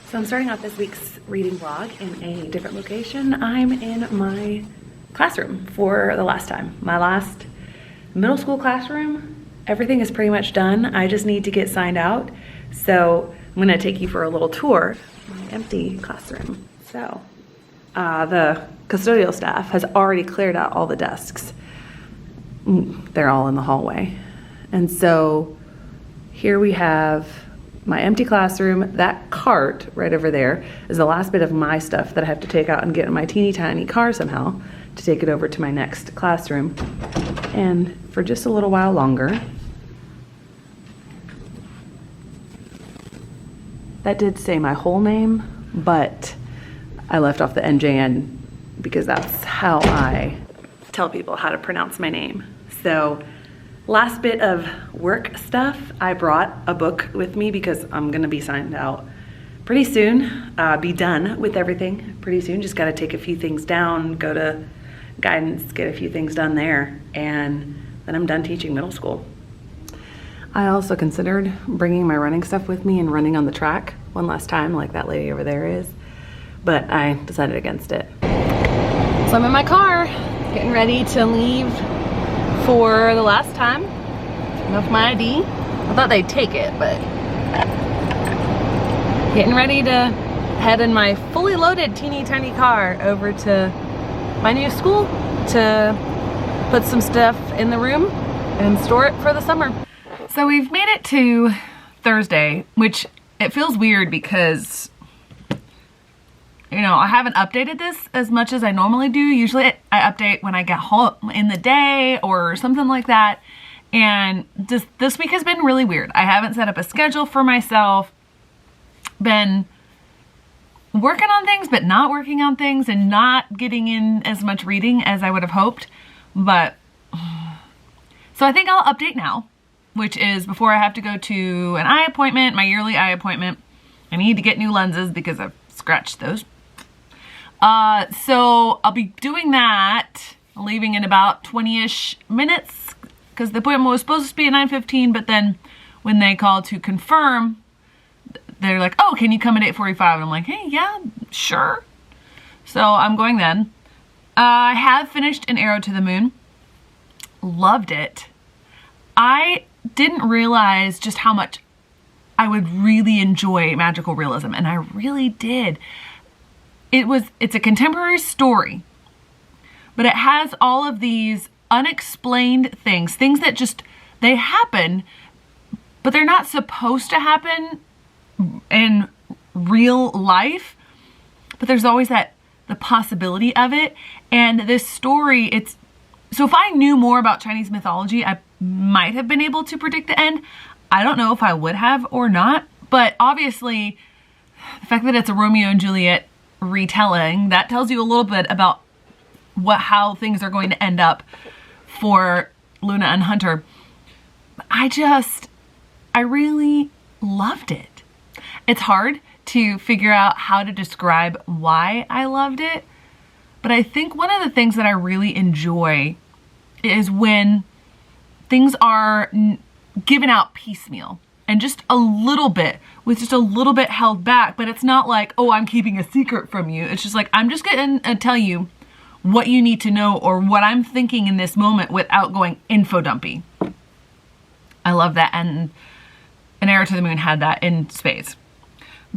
So I'm starting off this week's reading vlog in a different location. I'm in my classroom for the last time. My last middle school classroom. Everything is pretty much done. I just need to get signed out. So I'm gonna take you for a little tour of my empty classroom. So the custodial staff has already cleared out all the desks. They're all in the hallway. And so here we have my empty classroom. That cart right over there is the last bit of my stuff that I have to take out and get in my teeny tiny car somehow to take it over to my next classroom. And for just a little while longer, that did say my whole name, but I left off the NJN because that's how I tell people how to pronounce my name. So last bit of work stuff, I brought a book with me because I'm gonna be signed out pretty soon, be done with everything pretty soon. Just gotta take a few things down, go to guidance, get a few things done there, and then I'm done teaching middle school. I also considered bringing my running stuff with me and running on the track one last time like that lady over there is, but I decided against it. So I'm in my car, getting ready to leave for the last time with my ID. I thought they'd take it, but getting ready to head in my fully loaded teeny tiny car over to my new school to put some stuff in the room and store it for the summer. So we've made it to Thursday, which it feels weird because, you know, I haven't updated this as much as I normally do. Usually I update when I get home in the day or something like that. And just this week has been really weird. I haven't set up a schedule for myself. Been working on things, but not working on things and not getting in as much reading as I would have hoped. But, so I think I'll update now, which is before I have to go to an eye appointment, my yearly eye appointment. I need to get new lenses because I've scratched those. So I'll be doing that, leaving in about 20-ish minutes because the appointment was supposed to be at 9:15, but then when they called to confirm, they're like, oh, can you come at 8:45? And I'm like, hey, yeah, sure. So I'm going then. I have finished An Arrow to the Moon. Loved it. I didn't realize just how much I would really enjoy magical realism, and I really did. It's a contemporary story, but it has all of these unexplained things that just, they happen, but they're not supposed to happen in real life, but there's always the possibility of it. And this story, so if I knew more about Chinese mythology, I might have been able to predict the end. I don't know if I would have or not, but obviously the fact that it's a Romeo and Juliet retelling, that tells you a little bit about how things are going to end up for Luna and Hunter. I really loved it. It's hard to figure out how to describe why I loved it, but I think one of the things that I really enjoy is when things are given out piecemeal and just a little bit, with just a little bit held back, but it's not like, oh, I'm keeping a secret from you. It's just like, I'm just going to tell you what you need to know or what I'm thinking in this moment without going info dumpy. I love that, and An Arrow to the Moon had that in spades.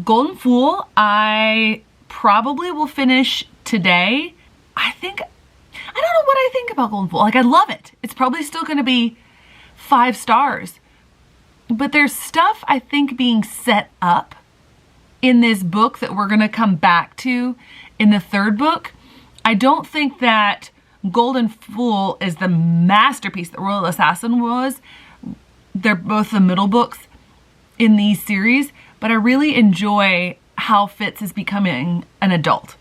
Golden Fool, I probably will finish today. I don't know what I think about Golden Fool. Like, I love it. It's probably still going to be 5 stars. But there's stuff, I think, being set up in this book that we're going to come back to in the 3rd book. I don't think that Golden Fool is the masterpiece that Royal Assassin was. They're both the middle books in these series, but I really enjoy how Fitz is becoming an adult.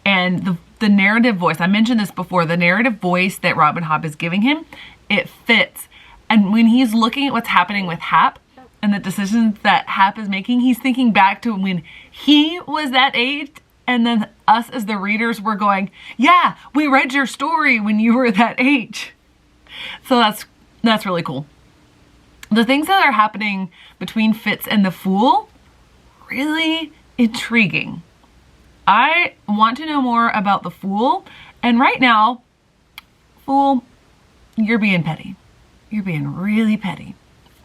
And the narrative voice, I mentioned this before, the narrative voice that Robin Hobb is giving him, it fits. And when he's looking at what's happening with Hap and the decisions that Hap is making, he's thinking back to when he was that age, and then us as the readers were going, yeah, we read your story when you were that age. So that's really cool. The things that are happening between Fitz and the Fool really intriguing. I want to know more about the Fool, and right now, Fool, you're being petty. You're being really petty.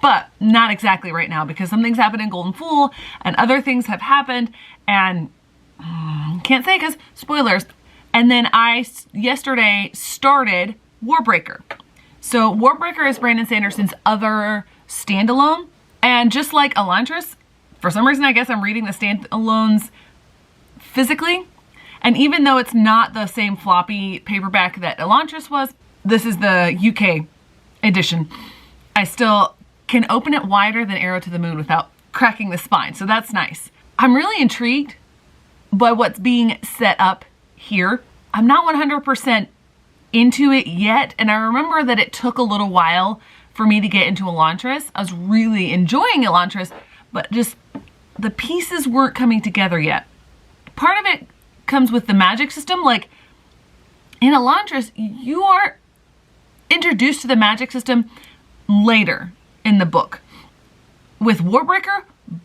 But not exactly right now, because something's happened in Golden Fool and other things have happened, and can't say because spoilers. And then I yesterday started Warbreaker. So Warbreaker is Brandon Sanderson's other standalone, and just like Elantris, for some reason I guess I'm reading the standalones physically, and even though it's not the same floppy paperback that Elantris was, this is the UK edition, I still can open it wider than Arrow to the Moon without cracking the spine, so that's nice. I'm really intrigued by what's being set up here. I'm not 100% into it yet, and I remember that it took a little while for me to get into Elantris. I was really enjoying Elantris, but just the pieces weren't coming together yet. Part of it comes with the magic system. Like in Elantris, you are introduced to the magic system later in the book. With Warbreaker,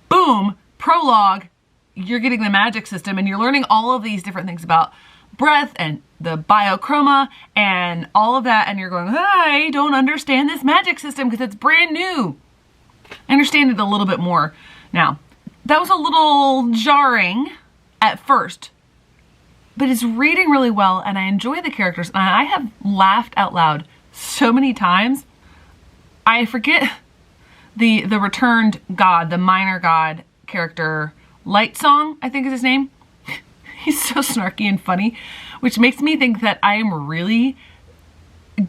boom, prologue, you're getting the magic system and you're learning all of these different things about breath and the biochroma and all of that, and you're going, I don't understand this magic system because it's brand new. I understand it a little bit more now. That was a little jarring at first, but it's reading really well and I enjoy the characters, and I have laughed out loud so many times. I forget the returned god, the minor god character, Lightsong, I think is his name. He's so snarky and funny, which makes me think that I am really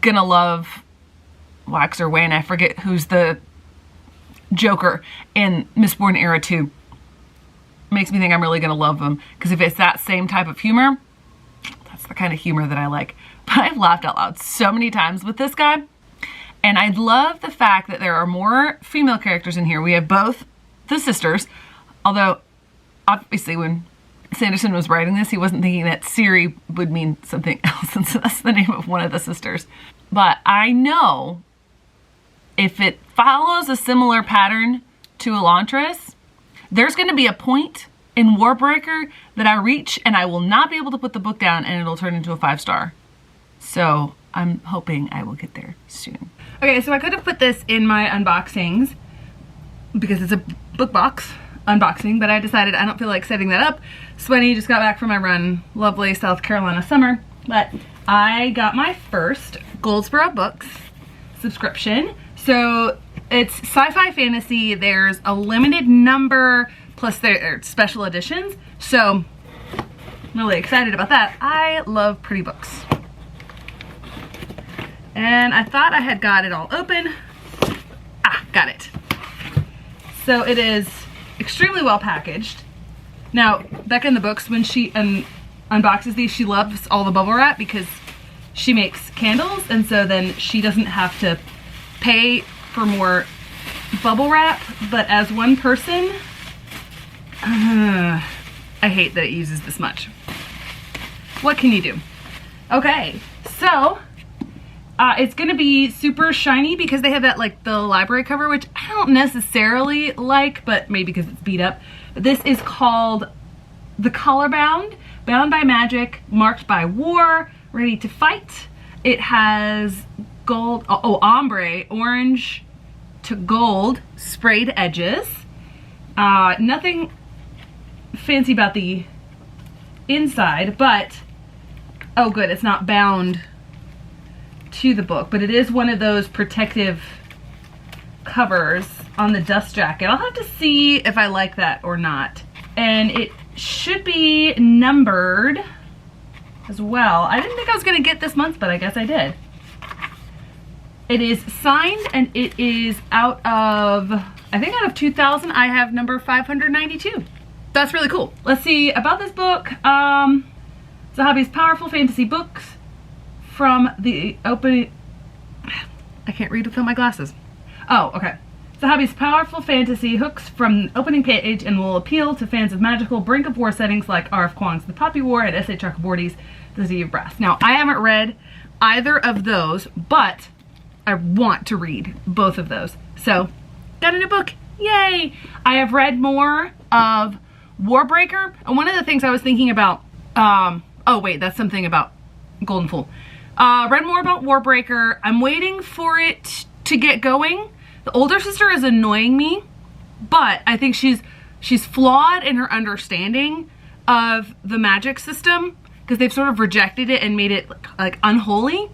gonna love Wax or Wayne. I forget who's the Joker in Mistborn Era 2. Makes me think I'm really gonna love them, because if it's that same type of humor, that's the kind of humor that I like. But I've laughed out loud so many times with this guy, and I love the fact that there are more female characters in here. We have both the sisters, although obviously when Sanderson was writing this, he wasn't thinking that Ciri would mean something else, and so that's the name of one of the sisters. But I know if it follows a similar pattern to Elantris, there's going to be a point in Warbreaker that I reach and I will not be able to put the book down and it'll turn into a 5-star. So I'm hoping I will get there soon. Okay, so I could have put this in my unboxings because it's a book box unboxing, but I decided I don't feel like setting that up. Sweaty just got back from my run, lovely South Carolina summer, but I got my first Goldsboro Books subscription. So it's sci-fi fantasy. There's a limited number plus there are special editions. So I'm really excited about that. I love pretty books. And I thought I had got it all open. Ah, got it. So it is extremely well packaged. Now, Becca in the books, when she unboxes these, she loves all the bubble wrap because she makes candles, and so then she doesn't have to pay for more bubble wrap. But as one person, I hate that it uses this much. What can you do? Okay, so it's gonna be super shiny because they have that, like, the library cover, which I don't necessarily like, but maybe because it's beat up. But this is called The Collar Bound, Bound by Magic, Marked by War, Ready to Fight. It has gold, ombre, orange to gold sprayed edges. Nothing fancy about the inside, but, oh good, it's not bound to the book, but it is one of those protective covers on the dust jacket. I'll have to see if I like that or not. And it should be numbered as well. I didn't think I was gonna get this month, but I guess I did. It is signed and it is out of, I think out of 2000, I have number 592. That's really cool. Let's see about this book. Zahabi's Powerful Fantasy Books from the opening, I can't read without my glasses. Oh, okay. Zahabi's powerful fantasy hooks from the opening page and will appeal to fans of magical brink of war settings like R.F. Kuang's The Poppy War and S.A. Chakraborty's The Sea of Brass. Now, I haven't read either of those, but I want to read both of those. So, got a new book. Yay! I have read more of Warbreaker, and one of the things I was thinking about, oh wait, that's something about Golden Fool. Read more about Warbreaker. I'm waiting for it to get going. The older sister is annoying me, but I think she's flawed in her understanding of the magic system, because they've sort of rejected it and made it like unholy.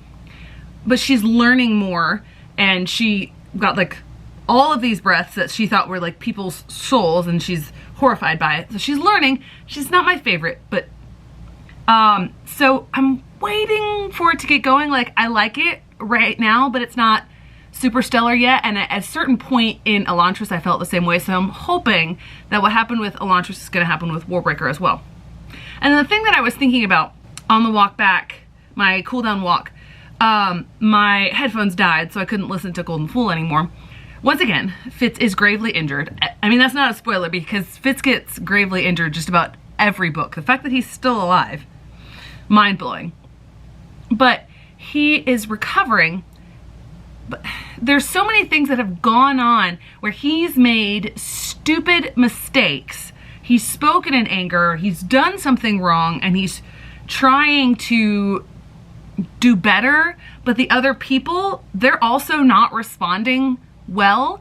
But she's learning more, and she got like all of these breaths that she thought were like people's souls, and she's horrified by it. So she's learning. She's not my favorite, but so I'm waiting for it to get going. Like, I like it right now, but it's not super stellar yet. And at a certain point in Elantris, I felt the same way. So I'm hoping that what happened with Elantris is going to happen with Warbreaker as well. And the thing that I was thinking about on the walk back, my cool down walk, my headphones died, so I couldn't listen to Golden Fool anymore. Once again, Fitz is gravely injured. I mean, that's not a spoiler, because Fitz gets gravely injured just about every book. The fact that he's still alive, mind-blowing. But he is recovering. But there's so many things that have gone on where he's made stupid mistakes. He's spoken in anger, he's done something wrong, and he's trying to do better, but the other people, they're also not responding well.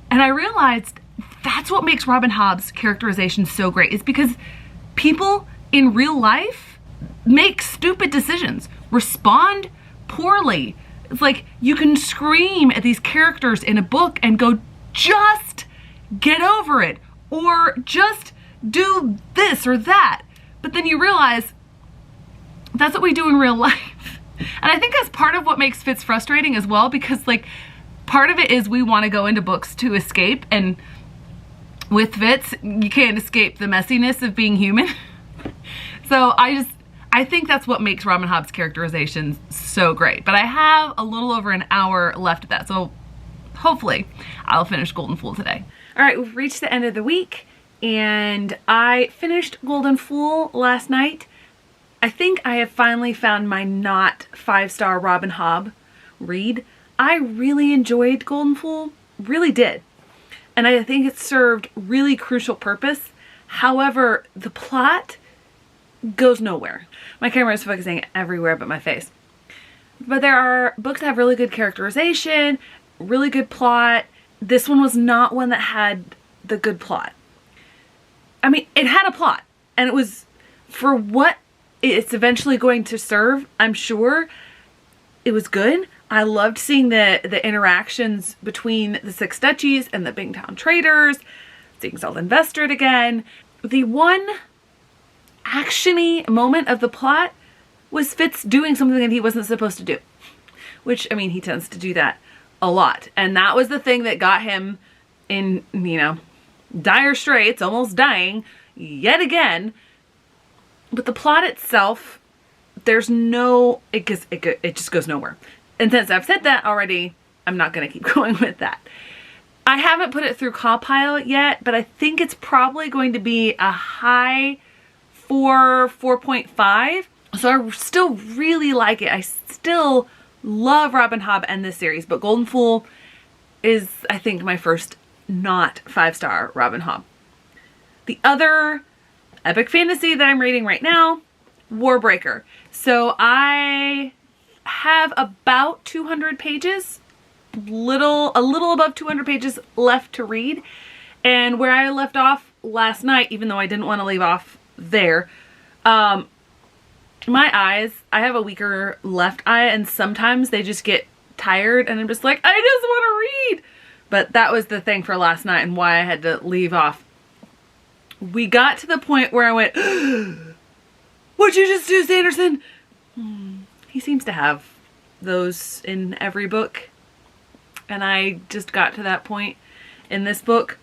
And I realized that's what makes Robin Hobb's characterization so great. It's because people in real life make stupid decisions, respond poorly. It's like you can scream at these characters in a book and go, just get over it, or just do this or that. But then you realize that's what we do in real life. And I think that's part of what makes Fitz frustrating as well, because like part of it is we want to go into books to escape, and with Fitz, you can't escape the messiness of being human. So I think that's what makes Robin Hobb's characterization so great. But I have a little over an hour left of that, so hopefully I'll finish Golden Fool today. All right, we've reached the end of the week, and I finished Golden Fool last night. I think I have finally found my not 5-star Robin Hobb read. I really enjoyed Golden Fool, really did. And I think it served really crucial purpose. However, the plot goes nowhere. My camera is focusing everywhere but my face. But there are books that have really good characterization, really good plot. This one was not one that had the good plot. I mean, it had a plot, and it was for what it's eventually going to serve. I'm sure it was good. I loved seeing the interactions between the Six Duchies and the Bingtown Traders, seeing Zelda Invested again. The one actiony moment of the plot was Fitz doing something that he wasn't supposed to do, which, I mean, he tends to do that a lot. And that was the thing that got him in, you know, dire straits, almost dying yet again. But the plot itself, there's no, it just goes nowhere. And since I've said that already, I'm not going to keep going with that. I haven't put it through Cawpile yet, but I think it's probably going to be a high 4.5. So I still really like it. I still love Robin Hobb and this series, but Golden Fool is, I think, my first not 5-star Robin Hobb. The other epic fantasy that I'm reading right now, Warbreaker. So I have about 200 pages, a little above 200 pages left to read. And where I left off last night, even though I didn't want to leave off there, my eyes, I have a weaker left eye, and sometimes they just get tired and I'm just like, I just want to read. But that was the thing for last night and why I had to leave off. We got to the point where I went, what'd you just do, Sanderson? He seems to have those in every book. And I just got to that point in this book.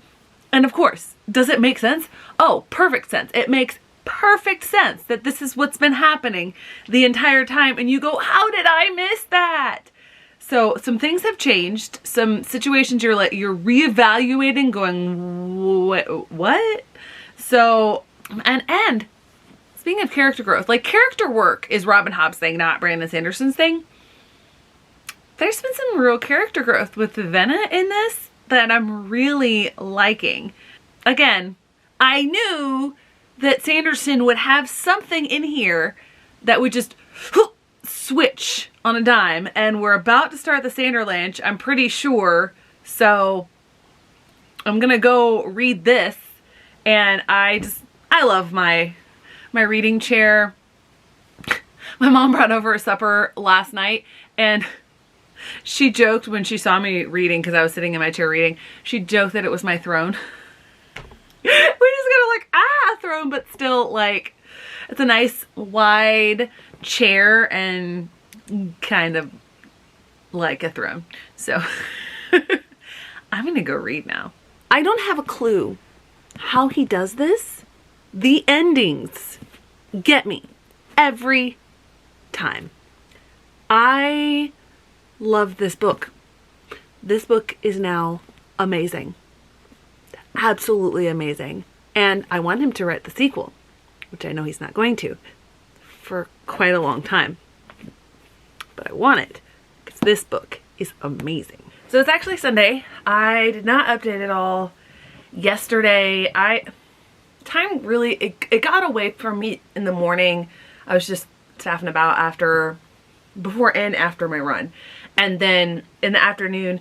And of course, does it make sense? Oh, perfect sense. It makes perfect sense that this is what's been happening the entire time. And you go, how did I miss that? So some things have changed. Some situations you're reevaluating, going, what? So, and speaking of character growth, like character work is Robin Hobb's thing, not Brandon Sanderson's thing. There's been some real character growth with Vivenna in this that I'm really liking. Again, I knew that Sanderson would have something in here that would just switch on a dime, and we're about to start the Sanderlanche, I'm pretty sure, so I'm gonna go read this. And I love my reading chair. My mom brought over a supper last night, and she joked when she saw me reading, because I was sitting in my chair reading, she joked that it was my throne. We just got like, a throne, but still, like, it's a nice wide chair and kind of like a throne. So I'm gonna go read now. I don't have a clue how he does this. The endings get me every time. I love this book. This book is now amazing. Absolutely amazing. And I want him to write the sequel, which I know he's not going to for quite a long time. But I want it because this book is amazing. So it's actually Sunday. I did not update it all yesterday. Time really, it got away from me in the morning. I was just staffing about before and after my run. And then in the afternoon,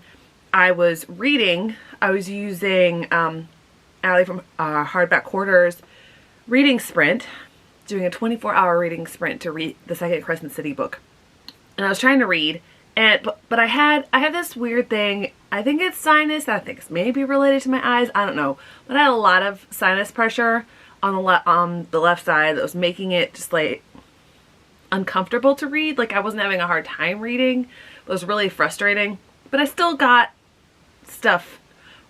I was reading. I was using Allie from Hardback Quarters reading sprint, doing a 24-hour reading sprint to read the second Crescent City book. And I was trying to read, but I had this weird thing. I think it's sinus. I think it's maybe related to my eyes. I don't know. But I had a lot of sinus pressure on the left side that was making it just like uncomfortable to read. Like I wasn't having a hard time reading. It was really frustrating. But I still got stuff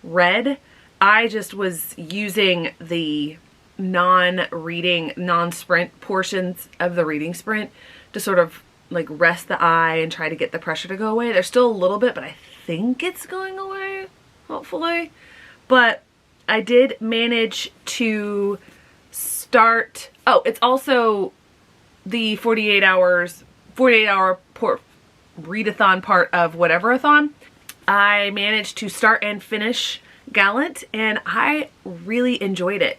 read. I just was using the non-sprint portions of the reading sprint to sort of like rest the eye and try to get the pressure to go away. There's still a little bit, but I think it's going away, hopefully. But I did manage to start, it's also the 48-hour readathon part of Whatever-a-thon. I managed to start and finish Gallant, and I really enjoyed it.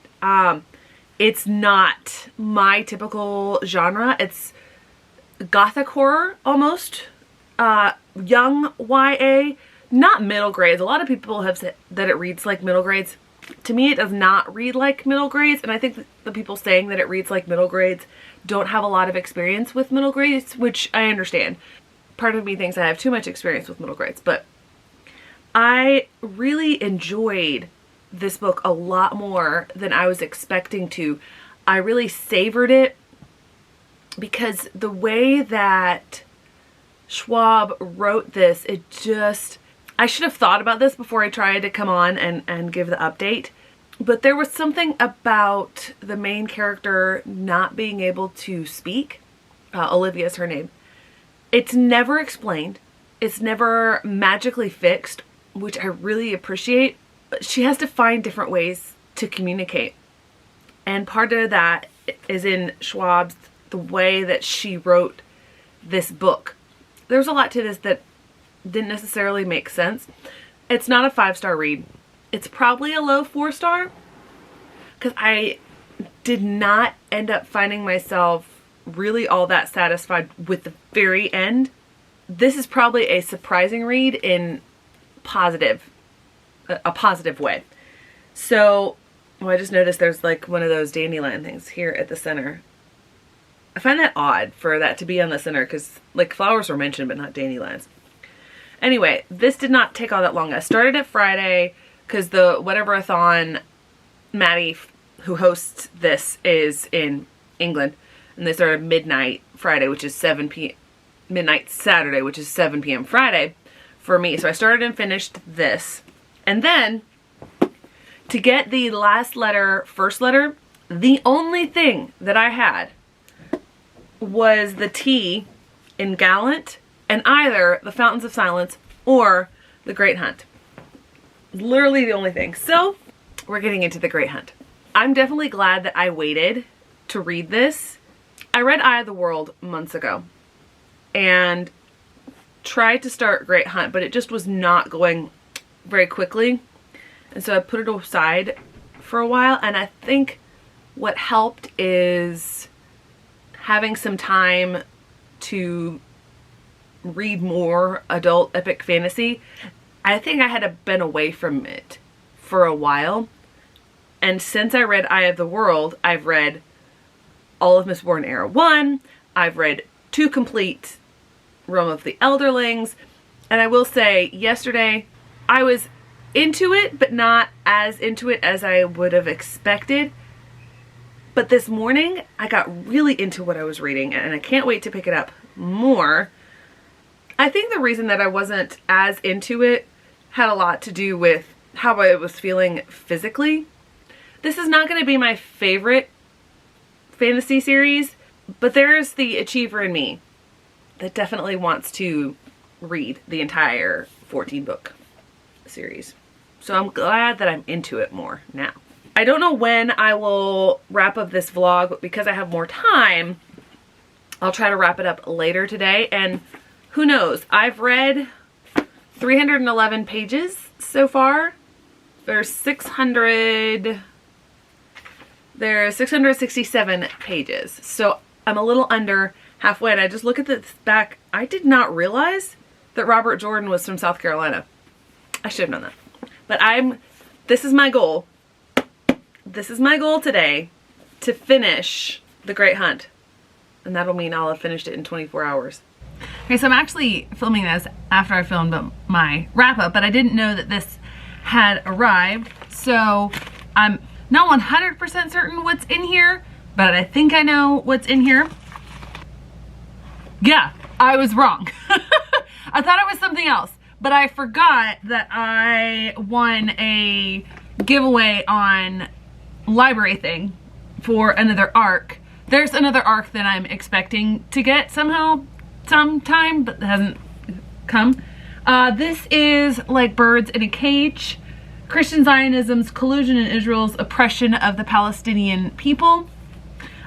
It's not my typical genre. It's gothic horror almost, young YA, not middle grades. A lot of people have said that it reads like middle grades. To me, it does not read like middle grades, and I think the people saying that it reads like middle grades don't have a lot of experience with middle grades, which I understand. Part of me thinks I have too much experience with middle grades, but I really enjoyed this book a lot more than I was expecting to. I really savored it because the way that Schwab wrote this, I should have thought about this before I tried to come on and give the update. But there was something about the main character not being able to speak. Olivia is her name. It's never explained. It's never magically fixed, which I really appreciate. She has to find different ways to communicate. And part of that is in Schwab's, the way that she wrote this book. There's a lot to this that didn't necessarily make sense. It's not a 5-star read. It's probably a low 4-star because I did not end up finding myself really all that satisfied with the very end. This is probably a surprising read in a positive way. So, I just noticed there's like one of those dandelion things here at the center. I find that odd for that to be on the center because like flowers were mentioned but not dandelions. Anyway, this did not take all that long. I started it Friday because the Whatever-a-thon, Maddie, who hosts this, is in England. And they started midnight Friday, which is 7 p.m. Midnight Saturday, which is 7 p.m. Friday for me. So I started and finished this. And then, to get the last letter, first letter, the only thing that I had was the T in Gallant and either the Fountains of Silence or the Great Hunt. Literally the only thing. So, we're getting into the Great Hunt. I'm definitely glad that I waited to read this. I read Eye of the World months ago and tried to start Great Hunt, but it just was not going very quickly. And so I put it aside for a while, and I think what helped is having some time to read more adult epic fantasy. I think I had been away from it for a while, and since I read Eye of the World, I've read all of Mistborn Era 1, I've read 2 complete Realm of the Elderlings, and I will say yesterday I was into it, but not as into it as I would have expected. But this morning I got really into what I was reading, and I can't wait to pick it up more. I think the reason that I wasn't as into it had a lot to do with how I was feeling physically. This is not going to be my favorite fantasy series, but there's the achiever in me that definitely wants to read the entire 14-book series. So I'm glad that I'm into it more now. I don't know when I will wrap up this vlog, but because I have more time, I'll try to wrap it up later today. And who knows, I've read 311 pages so far. There's 667 pages. So I'm a little under halfway, and I just look at this back. I did not realize that Robert Jordan was from South Carolina. I should have known that. But this is my goal. This is my goal today, to finish The Great Hunt. And that'll mean I'll have finished it in 24 hours. Okay, so I'm actually filming this after I filmed my wrap up, but I didn't know that this had arrived. So I'm not 100% certain what's in here, but I think I know what's in here. Yeah, I was wrong. I thought it was something else, but I forgot that I won a giveaway on library thing for another arc. There's another arc that I'm expecting to get sometime, but it hasn't come. This is Like Birds in a Cage, Christian Zionism's collusion in Israel's oppression of the Palestinian people.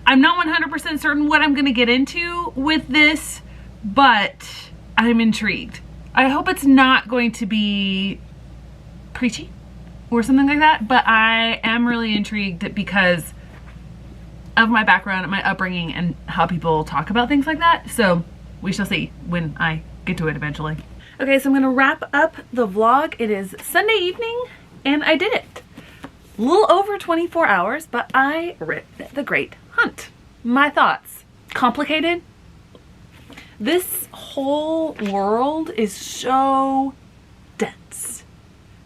I'm not 100% certain what I'm going to get into with this, but I'm intrigued. I hope it's not going to be preachy or something like that, but I am really intrigued because of my background and my upbringing and how people talk about things like that. So we shall see when I get to it eventually. Okay, so I'm gonna wrap up the vlog. It is Sunday evening and I did it. A little over 24 hours, but I read The Great Hunt. My thoughts. Complicated. This whole world is so dense.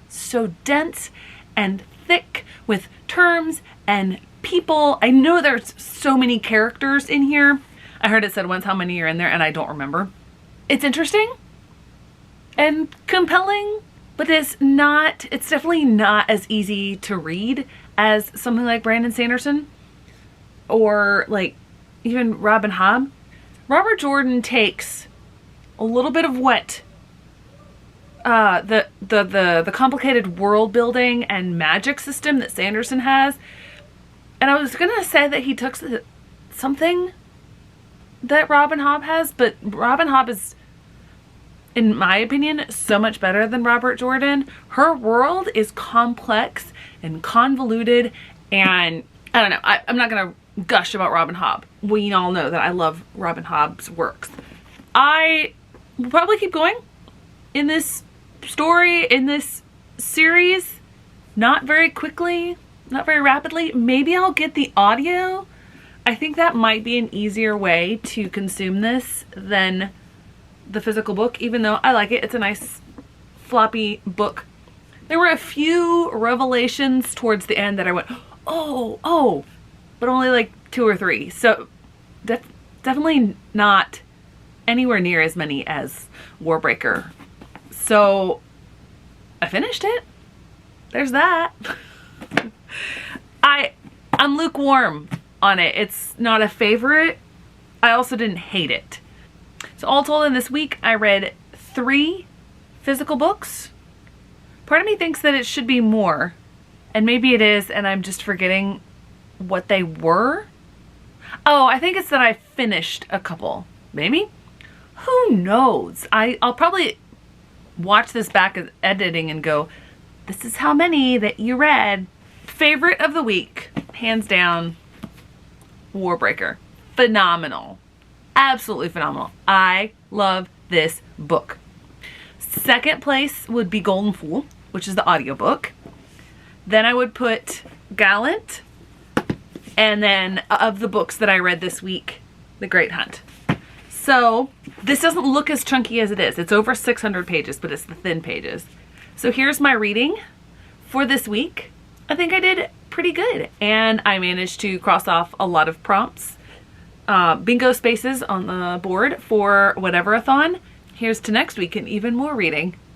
So dense and thick with terms and people. I know there's so many characters in here. I heard it said once how many are in there and I don't remember. It's interesting and compelling, but it's definitely not as easy to read as something like Brandon Sanderson or like even Robin Hobb. Robert Jordan takes a little bit of what the complicated world building and magic system that Sanderson has, and I was gonna say that he took something that Robin Hobb has, but Robin Hobb is, in my opinion, so much better than Robert Jordan. Her world is complex and convoluted, and I don't know, I'm not gonna gush about Robin Hobb. We all know that I love Robin Hobb's works. I will probably keep going in this story, in this series, not very quickly, not very rapidly. Maybe I'll get the audio. I think that might be an easier way to consume this than the physical book, even though I like it. It's a nice floppy book. There were a few revelations towards the end that I went, oh, but only like 2 or 3. So that's definitely not anywhere near as many as Warbreaker. So I finished it. There's that. I'm lukewarm on it. It's not a favorite. I also didn't hate it. So all told, in this week I read 3 physical books. Part of me thinks that it should be more, and maybe it is, and I'm just forgetting what they were. Oh, I think it's that I finished a couple. Maybe? Who knows? I'll probably watch this back as editing and go, this is how many that you read. Favorite of the week, hands down, Warbreaker. Phenomenal. Absolutely phenomenal. I love this book. Second place would be Golden Fool, which is the audiobook. Then I would put Gallant. And then of the books that I read this week, The Great Hunt. So this doesn't look as chunky as it is. It's over 600 pages, but it's the thin pages. So here's my reading for this week. I think I did pretty good. And I managed to cross off a lot of prompts, bingo spaces on the board for whatever-a-thon. Here's to next week and even more reading.